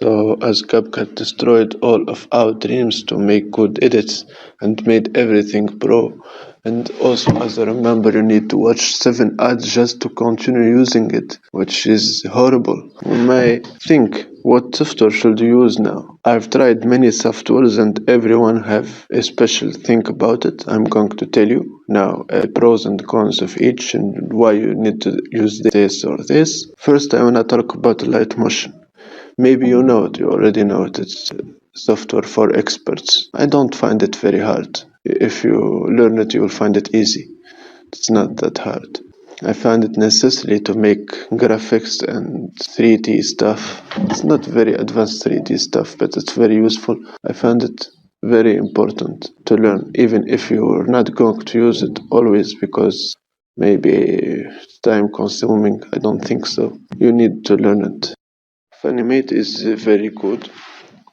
So as CapCut destroyed all of our dreams to make good edits and made everything pro. And also, as I remember, you need to watch 7 ads just to continue using it, which is horrible. You may think, what software should you use now? I've tried many softwares and everyone have a special thing about it. I'm going to tell you now pros and cons of each and why you need to use this or this. First, I want to talk about Light Motion. Maybe you know it, you already know it. It's software for experts. I don't find it very hard. If you learn it, you will find it easy. It's not that hard. I find it necessary to make graphics and 3D stuff. It's not very advanced 3D stuff, but it's very useful. I find it very important to learn, even if you're not going to use it always because maybe it's time consuming. I don't think so. You need to learn it. Funimate is very good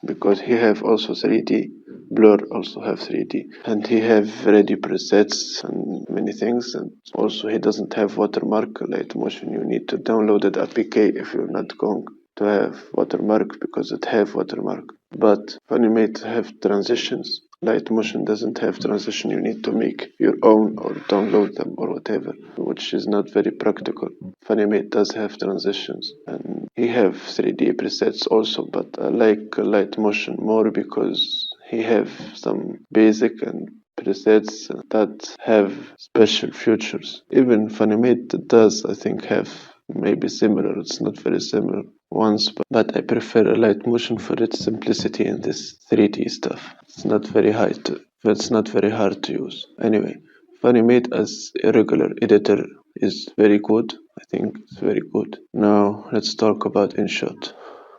because he have also 3D. Blur also have 3D, and he have ready presets and many things. And also he doesn't have watermark. Light Motion, you need to download it APK if you're not going to have watermark because it have watermark. But Funimate have transitions. Light Motion doesn't have transition. You need to make your own or download them or whatever, which is not very practical. Funimate does have transitions, and he have 3D presets also, but I like Light Motion more because he have some basic and presets that have special features. Even Funimate does, I think, have maybe similar. It's not very similar ones, but I prefer Light Motion for its simplicity in this 3D stuff. It's not very it's not very hard to use. Anyway, Funimate as a regular editor is very good. I think it's very good. Now let's talk about InShot.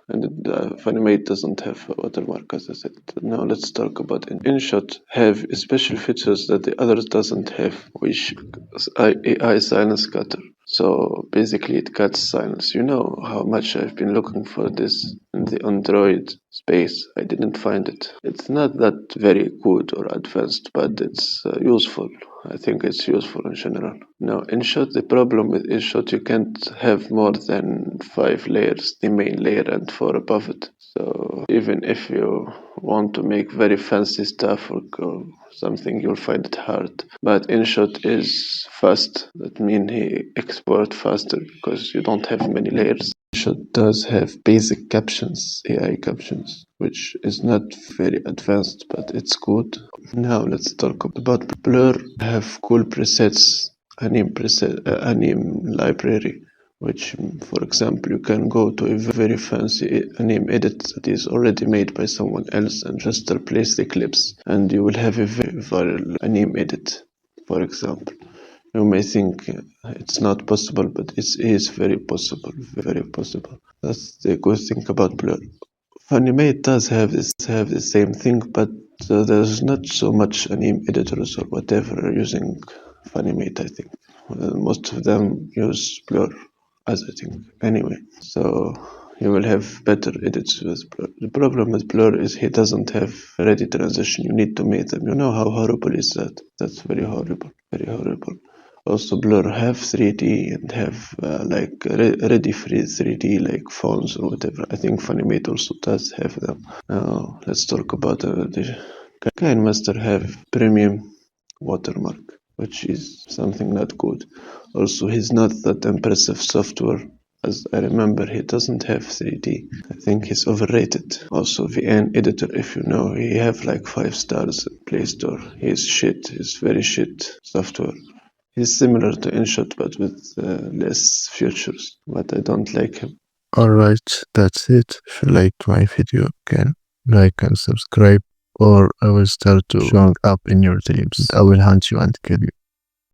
And Funimate doesn't have a watermark, as I said. Now let's talk about InShot have special features that the others doesn't have, which is AI silence cutter. So basically it cuts silence. You know how much I've been looking for this in the Android space. I didn't find it. It's not that very good or advanced, but it's useful. I think it's useful in general. Now, InShot, the problem with InShot, you can't have more than 5 layers, the main layer and 4 above it. So even if you want to make very fancy stuff or something, you'll find it hard. But InShot is fast. That means he exports faster because you don't have many layers. InShot does have basic captions, AI captions, which is not very advanced, but it's good. Now let's talk about Blur. Have cool presets, anime library, which, for example, you can go to a very fancy anime edit that is already made by someone else and just replace the clips, and you will have a very viral anime edit, for example. You may think it's not possible, but it is very possible, very possible. That's the good thing about Blur. Funimate does have the same thing, but there's not so much anime editors or whatever using Funimate, I think. Most of them use Blur, as I think. Anyway, so you will have better edits with Blur. The problem with Blur is he doesn't have ready transition. You need to make them. You know how horrible is that? That's very horrible, very horrible. Also, Blur have 3D and have ready free 3D like phones or whatever. I think Funimate also does have them. Now let's talk about the KineMaster have premium watermark, which is something not good. Also, he's not that impressive software. As I remember, he doesn't have 3D. I think he's overrated. Also, VN editor, if you know, he have like 5 stars in Play Store. He's shit. He's very shit software. He's similar to InShot, but with less features. But I don't like him. Alright, that's it. If you liked my video, can like and subscribe, or I will start to showing up in your dreams. I will hunt you and kill you.